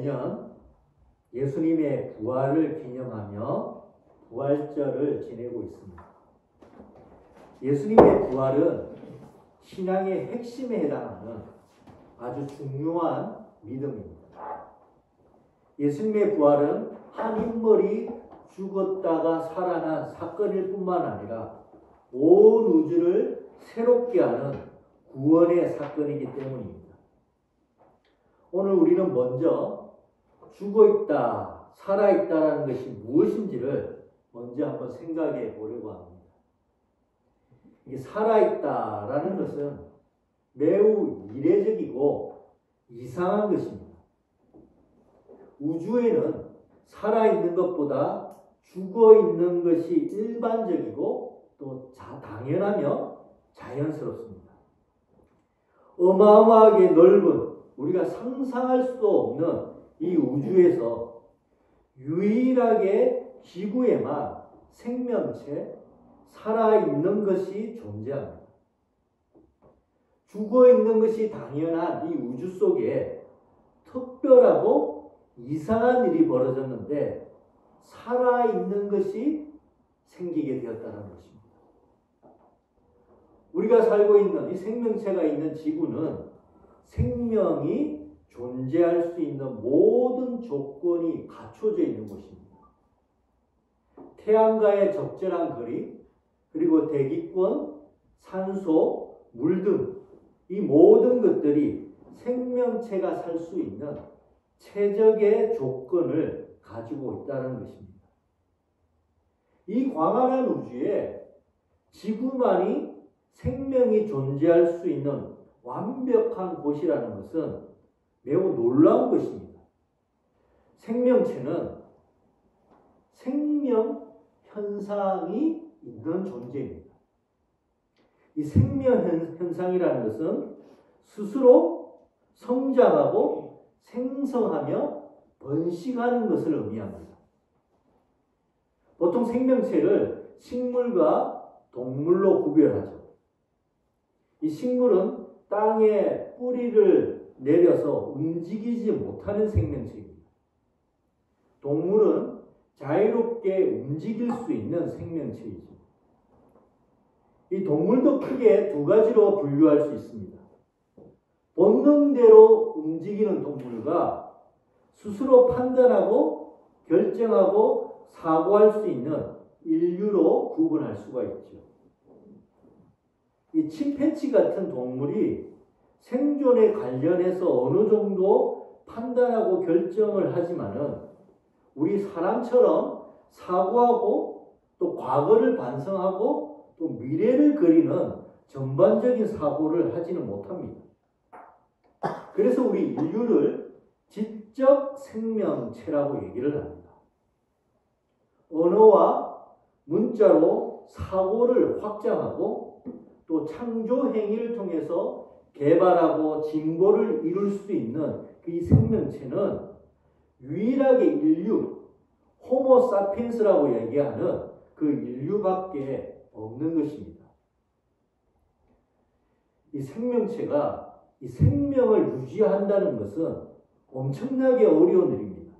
매년 예수님의 부활을 기념하며 부활절을 지내고 있습니다. 예수님의 부활은 신앙의 핵심에 해당하는 아주 중요한 믿음입니다. 예수님의 부활은 한 인물이 죽었다가 살아난 사건일 뿐만 아니라 온 우주를 새롭게 하는 구원의 사건이기 때문입니다. 오늘 우리는 먼저 죽어있다, 살아있다라는 것이 무엇인지를 먼저 한번 생각해 보려고 합니다. 이게 살아있다라는 것은 매우 이례적이고 이상한 것입니다. 우주에는 살아있는 것보다 죽어있는 것이 일반적이고 또 당연하며 자연스럽습니다. 어마어마하게 넓은 우리가 상상할 수도 없는 이 우주에서 유일하게 지구에만 생명체, 살아있는 것이 존재합니다. 죽어있는 것이 당연한 이 우주 속에 특별하고 이상한 일이 벌어졌는데 살아있는 것이 생기게 되었다는 것입니다. 우리가 살고 있는 이 생명체가 있는 지구는 생명이 존재할 수 있는 모든 조건이 갖춰져 있는 곳입니다. 태양과의 적절한 거리, 그리고 대기권, 산소, 물 등 이 모든 것들이 생명체가 살 수 있는 최적의 조건을 가지고 있다는 것입니다. 이 광활한 우주에 지구만이 생명이 존재할 수 있는 완벽한 곳이라는 것은 매우 놀라운 것입니다. 생명체는 생명 현상이 있는 존재입니다. 이 생명 현상이라는 것은 스스로 성장하고 생성하며 번식하는 것을 의미합니다. 보통 생명체를 식물과 동물로 구별하죠. 이 식물은 땅에 뿌리를 내려서 움직이지 못하는 생명체입니다. 동물은 자유롭게 움직일 수 있는 생명체이죠. 이 동물도 크게 두 가지로 분류할 수 있습니다. 본능대로 움직이는 동물과 스스로 판단하고 결정하고 사고할 수 있는 인류로 구분할 수가 있죠. 이 침팬지 같은 동물이 생존에 관련해서 어느 정도 판단하고 결정을 하지만은 우리 사람처럼 사고하고 또 과거를 반성하고 또 미래를 그리는 전반적인 사고를 하지는 못합니다. 그래서 우리 인류를 지적 생명체라고 얘기를 합니다. 언어와 문자로 사고를 확장하고 또 창조 행위를 통해서 개발하고 진보를 이룰 수 있는 이 생명체는 유일하게 인류, 호모 사피엔스라고 얘기하는 그 인류밖에 없는 것입니다. 이 생명체가 이 생명을 유지한다는 것은 엄청나게 어려운 일입니다.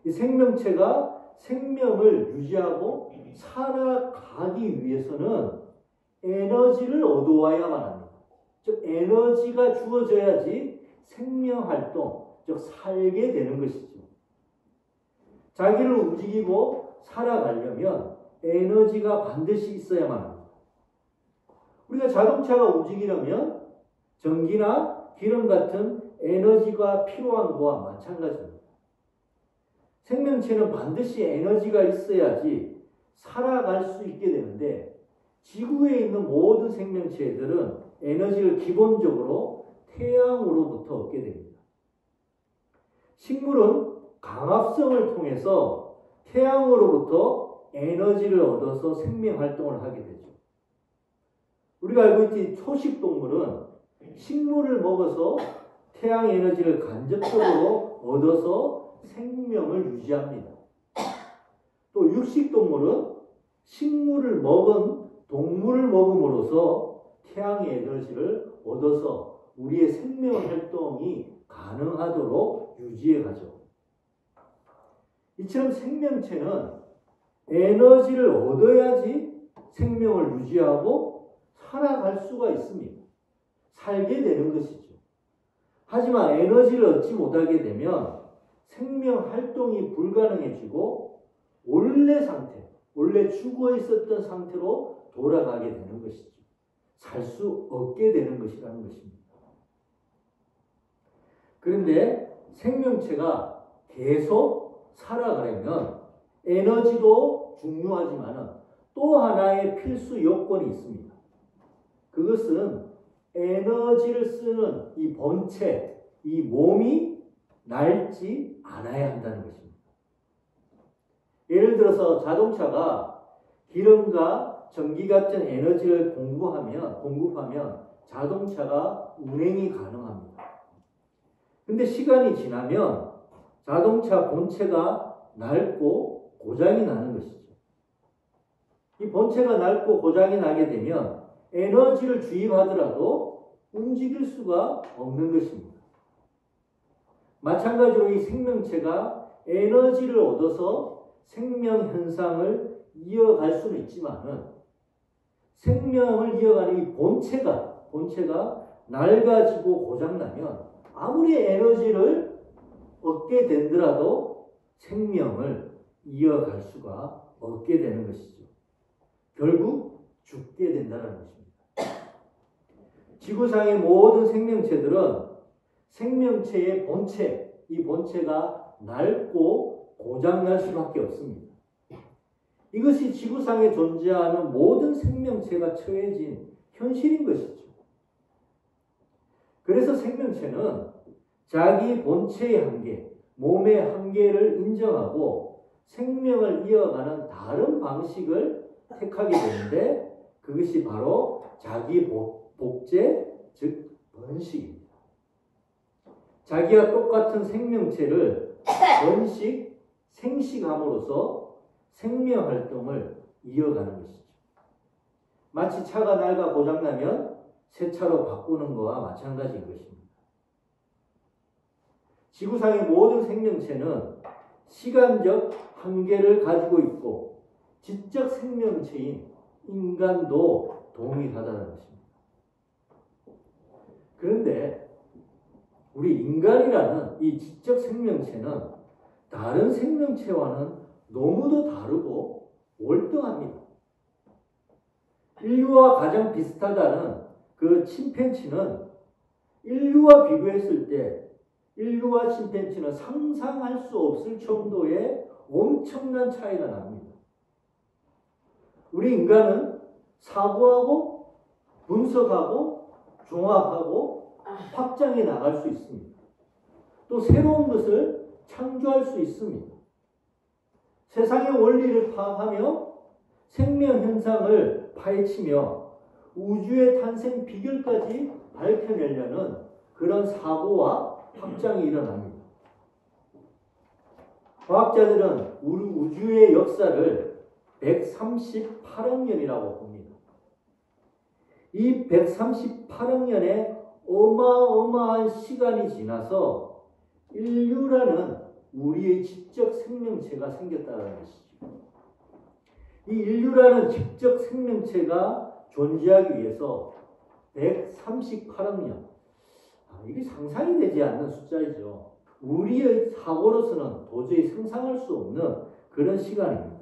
이 생명체가 생명을 유지하고 살아가기 위해서는 에너지를 얻어와야만 합니다. 즉 에너지가 주어져야지 생명활동, 즉 살게 되는 것이죠. 자기를 움직이고 살아가려면 에너지가 반드시 있어야만 합니다. 우리가 자동차가 움직이려면 전기나 기름 같은 에너지가 필요한 거와 마찬가지입니다. 생명체는 반드시 에너지가 있어야지 살아갈 수 있게 되는데 지구에 있는 모든 생명체들은 에너지를 기본적으로 태양으로부터 얻게 됩니다. 식물은 광합성을 통해서 태양으로부터 에너지를 얻어서 생명활동을 하게 되죠. 우리가 알고 있듯이 초식동물은 식물을 먹어서 태양 에너지를 간접적으로 얻어서 생명을 유지합니다. 또 육식동물은 식물을 먹은 동물을 먹음으로써 태양의 에너지를 얻어서 우리의 생명활동이 가능하도록 유지해 가죠. 이처럼 생명체는 에너지를 얻어야지 생명을 유지하고 살아갈 수가 있습니다. 살게 되는 것이죠. 하지만 에너지를 얻지 못하게 되면 생명 활동이 불가능해지고 원래 상태, 원래 죽어 있었던 상태로 돌아가게 되는 것이죠. 살 수 없게 되는 것이라는 것입니다. 그런데 생명체가 계속 살아가려면 에너지도 중요하지만 또 하나의 필수 요건이 있습니다. 그것은 에너지를 쓰는 이 본체, 이 몸이 낡지 않아야 한다는 것입니다. 예를 들어서 자동차가 기름과 전기 같은 에너지를 공급하면 자동차가 운행이 가능합니다. 근데 시간이 지나면 자동차 본체가 낡고 고장이 나는 것이죠. 이 본체가 낡고 고장이 나게 되면 에너지를 주입하더라도 움직일 수가 없는 것입니다. 마찬가지로 이 생명체가 에너지를 얻어서 생명 현상을 이어갈 수는 있지만은 생명을 이어가는 이 본체가 낡아지고 고장나면 아무리 에너지를 얻게 되더라도 생명을 이어갈 수가 없게 되는 것이죠. 결국 죽게 된다는 것입니다. 지구상의 모든 생명체들은 생명체의 본체, 이 본체가 낡고 고장날 수밖에 없습니다. 이것이 지구상에 존재하는 모든 생명체가 처해진 현실인 것이죠. 그래서 생명체는 자기 본체의 한계, 몸의 한계를 인정하고 생명을 이어가는 다른 방식을 택하게 되는데 그것이 바로 자기 복제, 즉 번식입니다. 자기와 똑같은 생명체를 번식, 생식함으로써 생명 활동을 이어가는 것이죠. 마치 차가 낡아 고장나면 새 차로 바꾸는 것과 마찬가지인 것입니다. 지구상의 모든 생명체는 시간적 한계를 가지고 있고 지적 생명체인 인간도 동일하다는 것입니다. 그런데 우리 인간이라는 이 지적 생명체는 다른 생명체와는 너무도 다르고 월등합니다. 인류와 가장 비슷하다는 그 침팬지는 인류와 비교했을 때 인류와 침팬지는 상상할 수 없을 정도의 엄청난 차이가 납니다. 우리 인간은 사고하고 분석하고 종합하고 확장해 나갈 수 있습니다. 또 새로운 것을 창조할 수 있습니다. 세상의 원리를 파악하며 생명 현상을 파헤치며 우주의 탄생 비결까지 밝혀내려는 그런 사고와 확장이 일어납니다. 과학자들은 우리 우주의 역사를 138억 년이라고 봅니다. 이 138억 년의 어마어마한 시간이 지나서 인류라는 우리의 지적 생명체가 생겼다는 것이죠. 이 인류라는 지적 생명체가 존재하기 위해서 138억 년. 이게 상상이 되지 않는 숫자이죠. 우리의 사고로서는 도저히 상상할 수 없는 그런 시간입니다.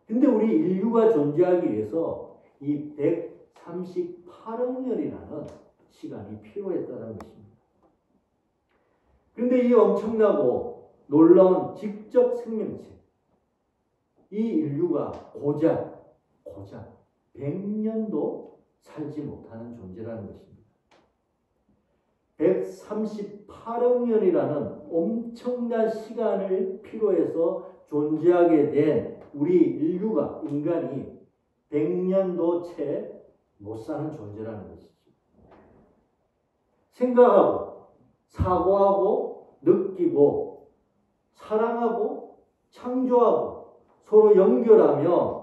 근데 우리 인류가 존재하기 위해서 이 138억 년이라는 시간이 필요했다는 것입니다. 그런데 이 엄청나고 놀라운 지적 생명체, 이 인류가 고작 100년도 살지 못하는 존재라는 것입니다. 138억 년이라는 엄청난 시간을 필요해서 존재하게 된 우리 인간이 100년도 채 못 사는 존재라는 것이죠. 생각하고 사고하고 느끼고 사랑하고 창조하고 서로 연결하며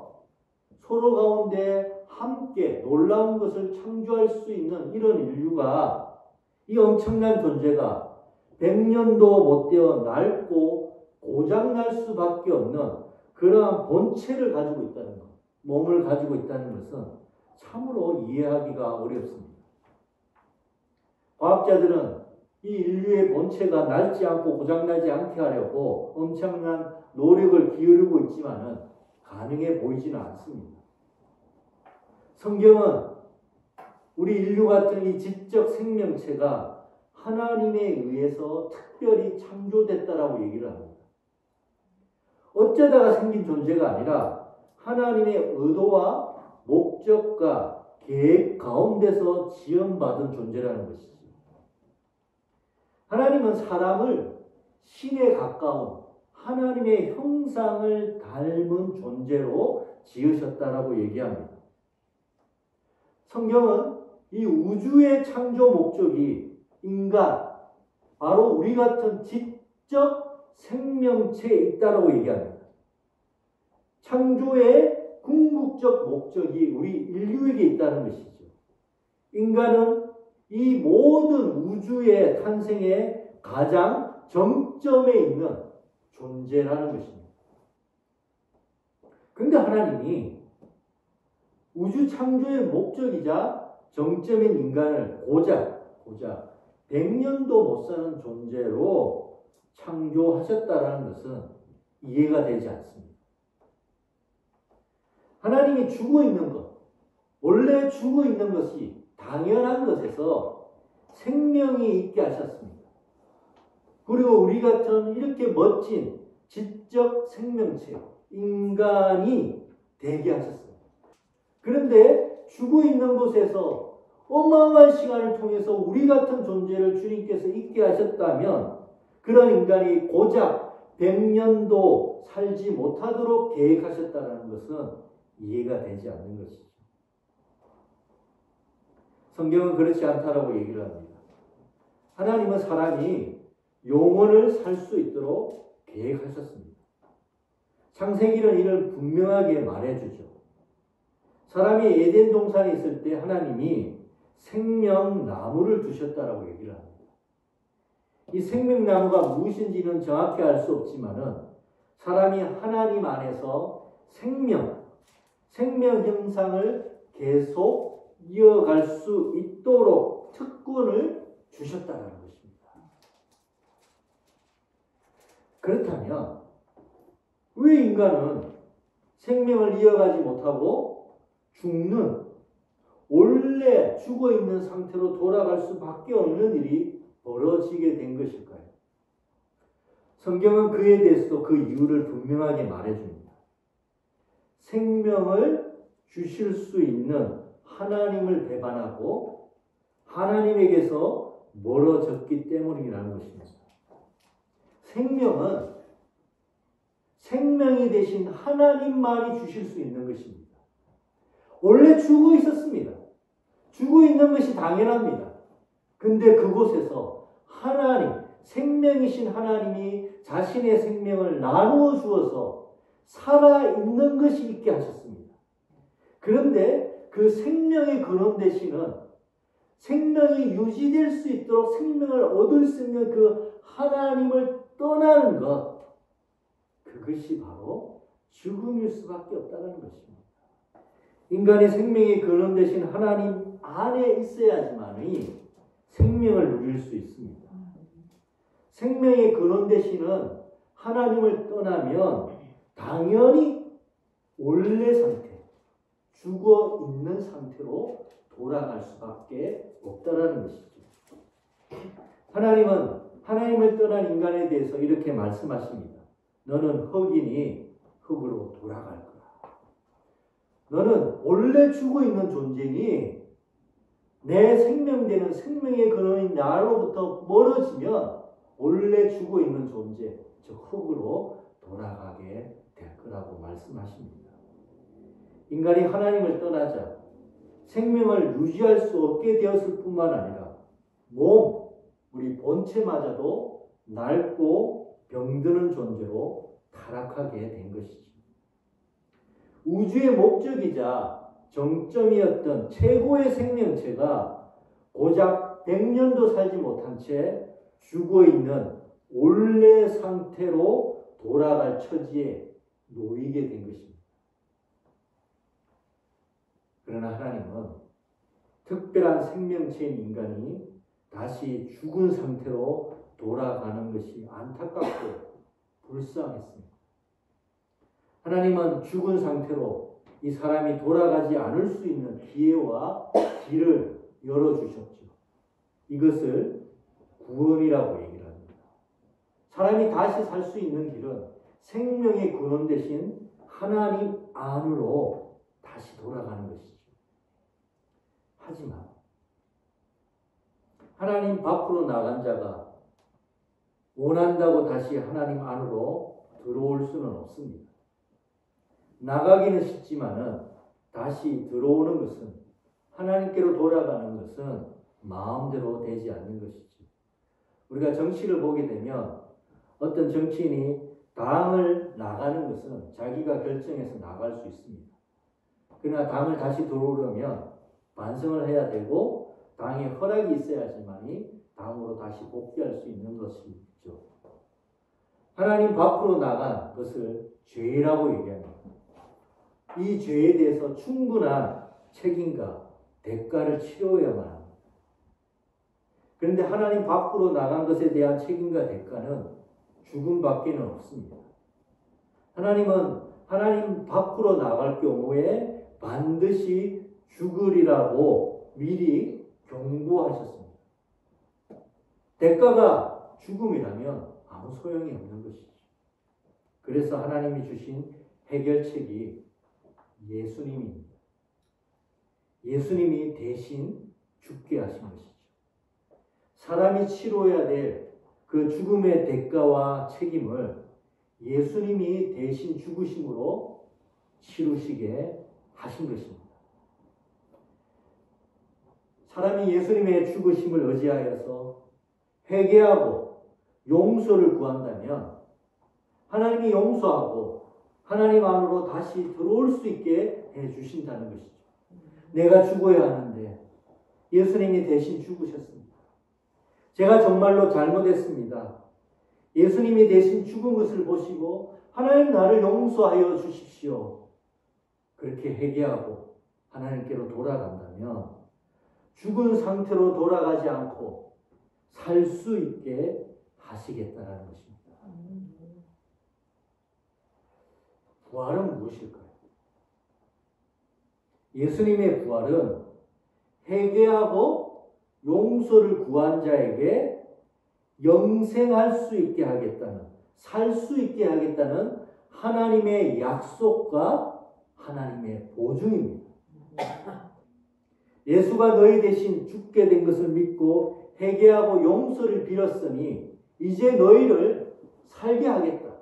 서로 가운데 함께 놀라운 것을 창조할 수 있는 이런 인류가 이 엄청난 존재가 100년도 못 되어 낡고 고장날 수밖에 없는 그러한 본체를 가지고 있다는 것, 몸을 가지고 있다는 것은 참으로 이해하기가 어렵습니다. 과학자들은 이 인류의 본체가 낡지 않고 고장나지 않게 하려고 엄청난 노력을 기울이고 있지만은 가능해 보이지는 않습니다. 성경은 우리 인류 같은 이 지적 생명체가 하나님에 의해서 특별히 창조됐다라고 얘기를 합니다. 어쩌다가 생긴 존재가 아니라 하나님의 의도와 목적과 계획 가운데서 지원받은 존재라는 것이죠. 하나님은 사람을 신에 가까운 하나님의 형상을 닮은 존재로 지으셨다라고 얘기합니다. 성경은 이 우주의 창조 목적이 인간, 바로 우리 같은 지적 생명체에 있다라고 얘기합니다. 창조의 궁극적 목적이 우리 인류에게 있다는 것이죠. 인간은 이 모든 우주의 탄생의 가장 정점에 있는 존재라는 것입니다. 그런데 하나님이 우주 창조의 목적이자 정점인 인간을 고작 100년도 못 사는 존재로 창조하셨다라는 것은 이해가 되지 않습니다. 하나님이 죽어 있는 것, 원래 죽어 있는 것이 당연한 것에서 생명이 있게 하셨습니다. 그리고 우리 같은 이렇게 멋진 지적 생명체, 인간이 되게 하셨습니다. 그런데 죽어 있는 곳에서 어마어마한 시간을 통해서 우리 같은 존재를 주님께서 있게 하셨다면 그런 인간이 고작 100년도 살지 못하도록 계획하셨다는 것은 이해가 되지 않는 것이죠. 성경은 그렇지 않다라고 얘기를 합니다. 하나님은 사람이 영원을 살 수 있도록 계획하셨습니다. 창세기는 이를 분명하게 말해주죠. 사람이 에덴 동산에 있을 때 하나님이 생명나무를 두셨다라고 얘기를 합니다. 이 생명나무가 무엇인지는 정확히 알 수 없지만은 사람이 하나님 안에서 생명 형상을 계속 이어갈 수 있도록 특권을 주셨다는 것입니다. 그렇다면 왜 인간은 생명을 이어가지 못하고 죽는 원래 죽어있는 상태로 돌아갈 수밖에 없는 일이 벌어지게 된 것일까요? 성경은 그에 대해서도 그 이유를 분명하게 말해줍니다. 생명을 주실 수 있는 하나님을 배반하고 하나님에게서 멀어졌기 때문이라는 것입니다. 생명이 되신 하나님만이 주실 수 있는 것입니다. 원래 죽어 있었습니다. 죽어 있는 것이 당연합니다. 근데 그곳에서 생명이신 하나님이 자신의 생명을 나누어 주어서 살아있는 것이 있게 하셨습니다. 그런데 그 생명의 근원 되시는 생명이 유지될 수 있도록 생명을 얻을 수 있는 그 하나님을 떠나는 것, 그것이 바로 죽음일 수밖에 없다는 것입니다. 인간의 생명의 근원 되신 하나님 안에 있어야지만이 생명을 누릴 수 있습니다. 생명의 근원 되시는 하나님을 떠나면 당연히 원래 상태, 죽어 있는 상태로 돌아갈 수밖에 없다라는 것이죠. 하나님은 하나님을 떠난 인간에 대해서 이렇게 말씀하십니다. 너는 흙이니 흙으로 돌아갈 거라. 너는 원래 죽어 있는 존재니 내 생명되는 생명의 근원인 나로부터 멀어지면 원래 죽어 있는 존재, 즉 흙으로 돌아가게 될 거라고 말씀하십니다. 인간이 하나님을 떠나자 생명을 유지할 수 없게 되었을 뿐만 아니라 우리 본체마저도 낡고 병드는 존재로 타락하게 된 것이죠. 우주의 목적이자 정점이었던 최고의 생명체가 고작 100년도 살지 못한 채 죽어 있는 원래 상태로 돌아갈 처지에 놓이게 된 것입니다. 그러나 하나님은 특별한 생명체인 인간이 다시 죽은 상태로 돌아가는 것이 안타깝고 불쌍했습니다. 하나님은 죽은 상태로 이 사람이 돌아가지 않을 수 있는 기회와 길을 열어주셨죠. 이것을 구원이라고 얘기를 합니다. 사람이 다시 살 수 있는 길은 생명의 근원 대신 하나님 안으로 다시 돌아가는 것이죠. 하지만 하나님 밖으로 나간 자가 원한다고 다시 하나님 안으로 들어올 수는 없습니다. 나가기는 쉽지만은 다시 들어오는 것은, 하나님께로 돌아가는 것은 마음대로 되지 않는 것이죠. 우리가 정치를 보게 되면 어떤 정치인이 당을 나가는 것은 자기가 결정해서 나갈 수 있습니다. 그러나 당을 다시 들어오려면 반성을 해야 되고 당의 허락이 있어야지만이 당으로 다시 복귀할 수 있는 것이죠. 하나님 밖으로 나간 것을 죄라고 얘기합니다. 이 죄에 대해서 충분한 책임과 대가를 치러야만 합니다. 그런데 하나님 밖으로 나간 것에 대한 책임과 대가는 죽음밖에는 없습니다. 하나님은 하나님 밖으로 나갈 경우에 반드시 죽으리라고 미리 경고하셨습니다. 대가가 죽음이라면 아무 소용이 없는 것이죠. 그래서 하나님이 주신 해결책이 예수님입니다. 예수님이 대신 죽게 하신 것이죠. 사람이 치러야 될 그 죽음의 대가와 책임을 예수님이 대신 죽으심으로 치르시게 하신 것입니다. 사람이 예수님의 죽으심을 의지하여서 회개하고 용서를 구한다면 하나님이 용서하고 하나님 안으로 다시 들어올 수 있게 해주신다는 것이죠. 내가 죽어야 하는데 예수님이 대신 죽으셨습니다. 제가 정말로 잘못했습니다. 예수님이 대신 죽은 것을 보시고 하나님 나를 용서하여 주십시오. 그렇게 회개하고 하나님께로 돌아간다면 죽은 상태로 돌아가지 않고 살 수 있게 하시겠다는 것입니다. 부활은 무엇일까요? 예수님의 부활은 회개하고 용서를 구한 자에게 영생할 수 있게 하겠다는, 살 수 있게 하겠다는 하나님의 약속과 하나님의 보증입니다. 예수가 너희 대신 죽게 된 것을 믿고 회개하고 용서를 빌었으니 이제 너희를 살게 하겠다.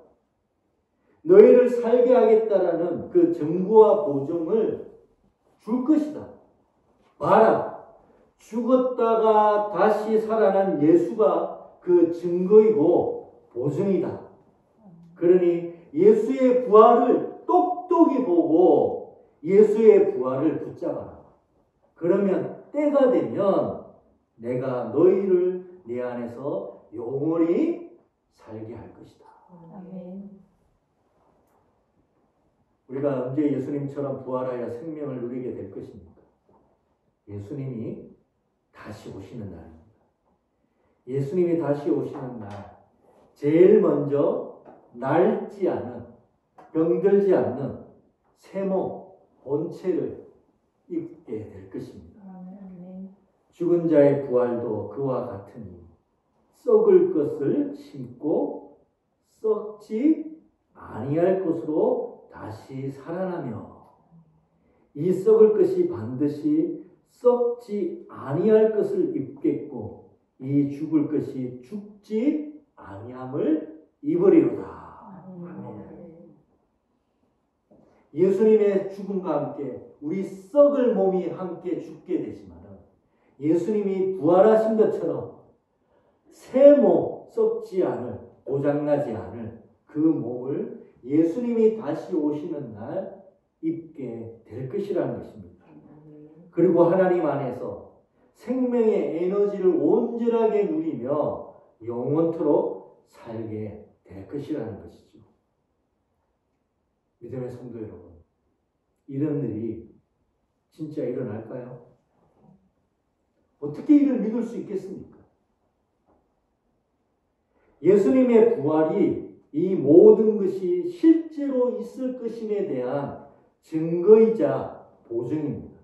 너희를 살게 하겠다라는 그 증거와 보증을 줄 것이다. 봐라. 죽었다가 다시 살아난 예수가 그 증거이고 보증이다. 그러니 예수의 부활을 똑똑히 보고 예수의 부활을 붙잡아라. 그러면 때가 되면 내가 너희를 내 안에서 영원히 살게 할 것이다. 아멘. 우리가 언제 예수님처럼 부활하여 생명을 누리게 될 것입니까? 예수님이 다시 오시는 날입니다. 예수님이 다시 오시는 날, 제일 먼저 낡지 않은, 병들지 않는 새 몸, 본체를 입게 될 것입니다. 죽은 자의 부활도 그와 같으니 썩을 것을 심고 썩지 아니할 것으로 다시 살아나며 이 썩을 것이 반드시 썩지 아니할 것을 입겠고 이 죽을 것이 죽지 아니함을 입으리로다. 아멘. 예수님의 죽음과 함께 우리 썩을 몸이 함께 죽게 되지만 예수님이 부활하신 것처럼 새 몸, 썩지 않을, 고장나지 않을 그 몸을 예수님이 다시 오시는 날 입게 될 것이라는 것입니다. 그리고 하나님 안에서 생명의 에너지를 온전하게 누리며 영원토록 살게 될 것이라는 것이죠. 믿음의 성도 여러분, 이런 일이 진짜 일어날까요? 어떻게 이를 믿을 수 있겠습니까? 예수님의 부활이 이 모든 것이 실제로 있을 것임에 대한 증거이자 보증입니다.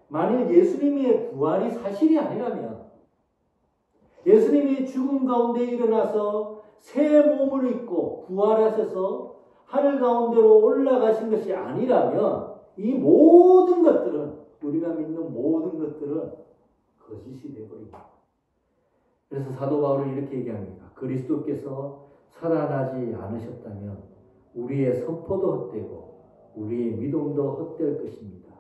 만일 예수님의 부활이 사실이 아니라면, 예수님이 죽음 가운데 일어나서 새 몸을 입고 부활하셔서 하늘 가운데로 올라가신 것이 아니라면 이 모든 것들은, 우리가 믿는 모든 것들은 거짓이 되어버립니다. 그래서 사도 바울은 이렇게 얘기합니다. 그리스도께서 살아나지 않으셨다면 우리의 선포도 헛되고 우리의 믿음도 헛될 것입니다.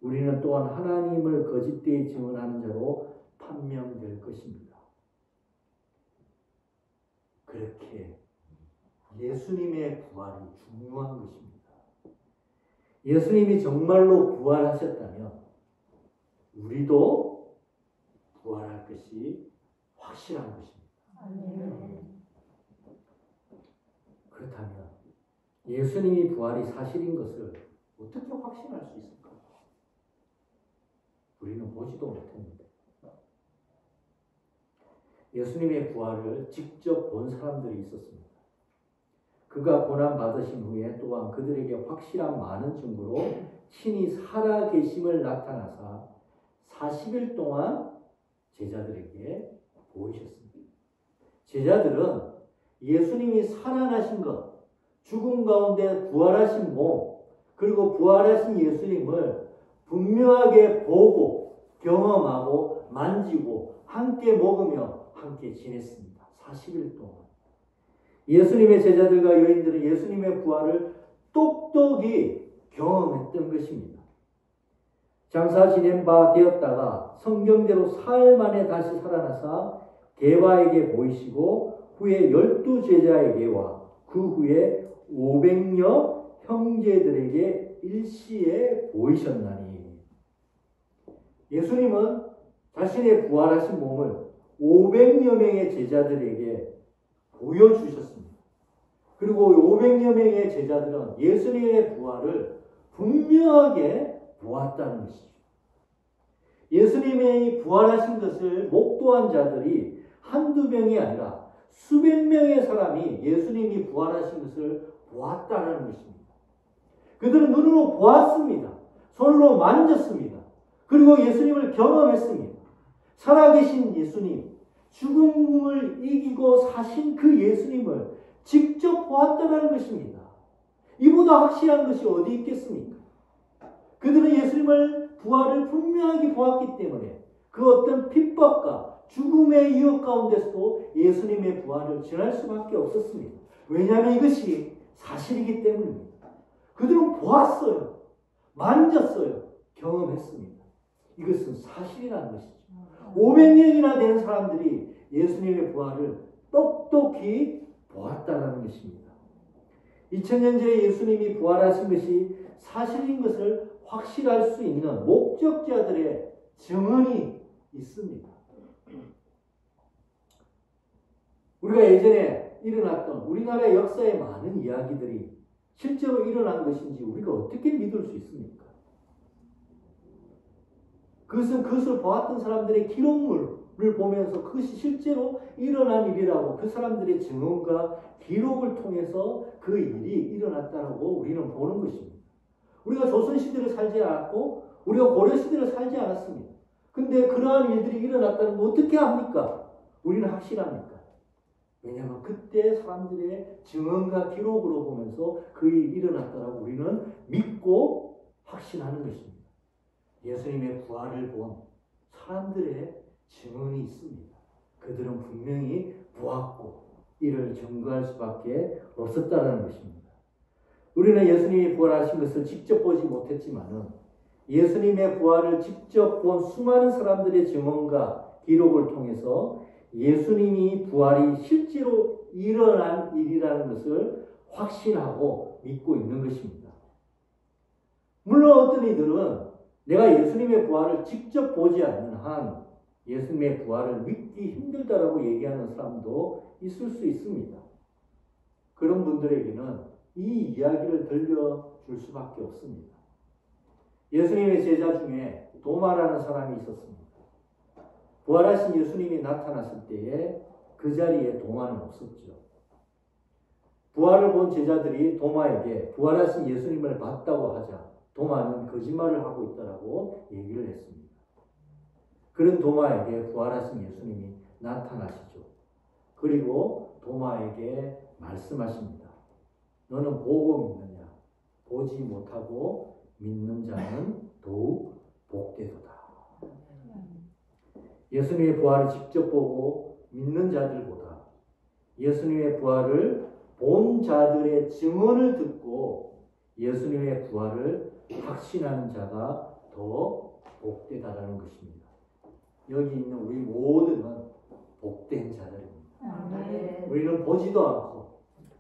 우리는 또한 하나님을 거짓되이 증언하는 자로 판명될 것입니다. 그렇게 예수님의 부활이 중요한 것입니다. 예수님이 정말로 부활하셨다면 우리도 부활할 것이 확실한 것입니다. 그렇다면 예수님이 부활이 사실인 것을 어떻게 확신할 수 있을까? 우리는 보지도 못했는데. 예수님의 부활을 직접 본 사람들이 있었습니다. 그가 고난받으신 후에 또한 그들에게 확실한 많은 증거로 친히 살아계심을 나타나사 40일 동안 제자들에게 보이셨습니다. 제자들은 예수님이 살아나신 것, 죽음 가운데 부활하신 몸, 그리고 부활하신 예수님을 분명하게 보고 경험하고 만지고 함께 먹으며 함께 지냈습니다. 40일 동안. 예수님의 제자들과 여인들은 예수님의 부활을 똑똑히 경험했던 것입니다. 장사 지낸 바 되었다가 성경대로 사흘 만에 다시 살아나사 게바에게 보이시고 후에 12제자에게와 그 후에 500여 형제들에게 일시에 보이셨나니. 예수님은 자신의 부활하신 몸을 500여 명의 제자들에게 보여주셨습니다. 그리고 500여 명의 제자들은 예수님의 부활을 분명하게 보았다는 것이죠. 예수님이 부활하신 것을 목도한 자들이 한두 명이 아니라 수백 명의 사람이 예수님이 부활하신 것을 보았다는 것입니다. 그들은 눈으로 보았습니다. 손으로 만졌습니다. 그리고 예수님을 경험했습니다. 살아계신 예수님, 죽음을 이기고 사신 그 예수님을 직접 보았다는 것입니다. 이보다 확실한 것이 어디 있겠습니까? 그들은 예수님을 부활을 분명하게 보았기 때문에 그 어떤 핍박과 죽음의 유혹 가운데서도 예수님의 부활을 전할 수밖에 없었습니다. 왜냐하면 이것이 사실이기 때문입니다. 그들은 보았어요. 만졌어요. 경험했습니다. 이것은 사실이라는 것이죠. 500명이나 되는 사람들이 예수님의 부활을 똑똑히 보았다는 것입니다. 2000년 전에 예수님이 부활하신 것이 사실인 것을 확실할 수 있는 목적자들의 증언이 있습니다. 우리가 예전에 일어났던 우리나라의 역사의 많은 이야기들이 실제로 일어난 것인지 우리가 어떻게 믿을 수 있습니까? 그것을 보았던 사람들의 기록물을 보면서 그것이 실제로 일어난 일이라고 그 사람들의 증언과 기록을 통해서 그 일이 일어났다고 우리는 보는 것입니다. 우리가 조선시대를 살지 않았고 우리가 고려시대를 살지 않았습니다. 근데 그러한 일들이 일어났다는 거 어떻게 합니까? 우리는 확실합니까? 왜냐하면 그때 사람들의 증언과 기록으로 보면서 그 일이 일어났다고 우리는 믿고 확신하는 것입니다. 예수님의 부활을 본 사람들의 증언이 있습니다. 그들은 분명히 보았고 이를 증거할 수밖에 없었다는 것입니다. 우리는 예수님이 부활하신 것을 직접 보지 못했지만은 예수님의 부활을 직접 본 수많은 사람들의 증언과 기록을 통해서 예수님이 부활이 실제로 일어난 일이라는 것을 확신하고 믿고 있는 것입니다. 물론 어떤 이들은 내가 예수님의 부활을 직접 보지 않는 한 예수님의 부활을 믿기 힘들다라고 얘기하는 사람도 있을 수 있습니다. 그런 분들에게는 이 이야기를 들려줄 수밖에 없습니다. 예수님의 제자 중에 도마라는 사람이 있었습니다. 부활하신 예수님이 나타났을 때에 그 자리에 도마는 없었죠. 부활을 본 제자들이 도마에게 부활하신 예수님을 봤다고 하자 도마는 거짓말을 하고 있다라고 얘기를 했습니다. 그런 도마에게 부활하신 예수님이 나타나시죠. 그리고 도마에게 말씀하십니다. 너는 보고 믿느냐? 보지 못하고 믿는 자는 더욱 복되도다. 예수님의 부활을 직접 보고 믿는 자들보다 예수님의 부활을 본 자들의 증언을 듣고 예수님의 부활을 확신하는 자가 더 복되다라는 것입니다. 여기 있는 우리 모두는 복된 자들입니다. 우리는 보지도 않고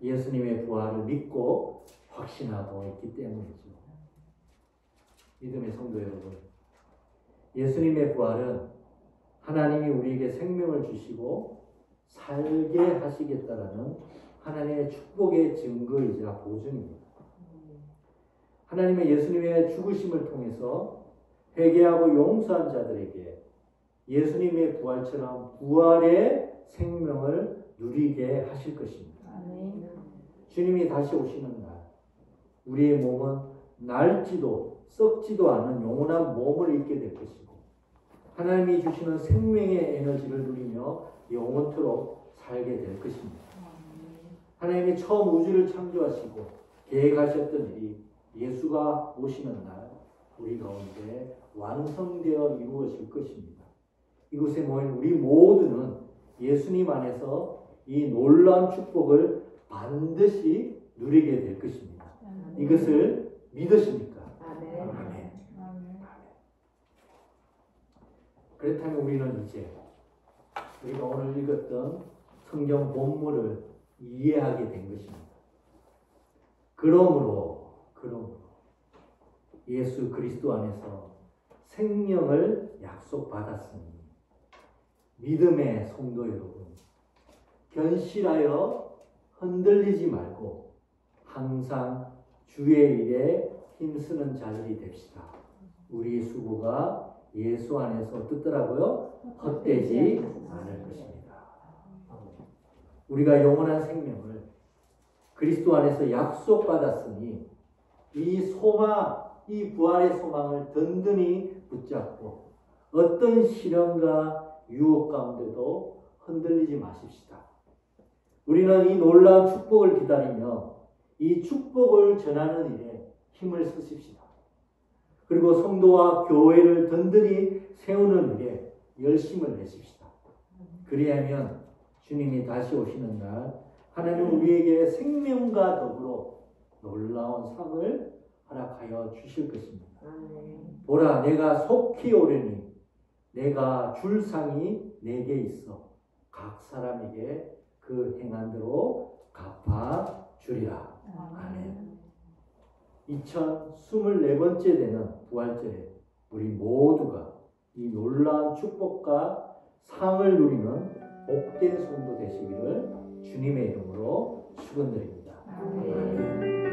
예수님의 부활을 믿고 확신하고 있기 때문이죠. 믿음의 성도 여러분, 예수님의 부활은 하나님이 우리에게 생명을 주시고 살게 하시겠다라는 하나님의 축복의 증거이자 보증입니다. 하나님의 예수님의 죽으심을 통해서 회개하고 용서한 자들에게 예수님의 부활처럼 부활의 생명을 누리게 하실 것입니다. 주님이 다시 오시는 날, 우리의 몸은 낡지도 썩지도 않은 영원한 몸을 입게 될 것이고 하나님이 주시는 생명의 에너지를 누리며 영원토록 살게 될 것입니다. 하나님이 처음 우주를 창조하시고 계획하셨던 일이 예수가 오시는 날 우리 가운데 완성되어 이루어질 것입니다. 이곳에 모인 우리 모두는 예수님 안에서 이 놀라운 축복을 반드시 누리게 될 것입니다. 이것을 믿으십니까? 아멘. 그렇다면 우리는 이제 우리가 오늘 읽었던 성경 본문을 이해하게 된 것입니다. 그러므로 예수 그리스도 안에서 생명을 약속받았으니 믿음의 성도 여러분, 견실하여 흔들리지 말고 항상 주의 일에 힘쓰는 자들이 됩시다. 우리 수고가 예수 안에서 어떻더라고요? 헛되지 않을 것입니다. 우리가 영원한 생명을 그리스도 안에서 약속받았으니 이 소망, 이 부활의 소망을 든든히 붙잡고 어떤 시련과 유혹 가운데도 흔들리지 마십시다. 우리는 이 놀라운 축복을 기다리며 이 축복을 전하는 일에 힘을 쓰십시다. 그리고 성도와 교회를 든든히 세우는 일에 열심을 내십시다. 그리하면 주님이 다시 오시는 날 하나님은 우리에게 생명과 더불어 놀라운 상을 허락하여 주실 것입니다. 보라, 내가 속히 오려니 내가 줄 상이 내게 있어 각 사람에게 그 행한 대로 갚아 주리라. 아멘. 2024번째 되는 부활절에 우리 모두가 이 놀라운 축복과 상을 누리는 복된 성도 되시기를 주님의 이름으로 축원드립니다. 아멘.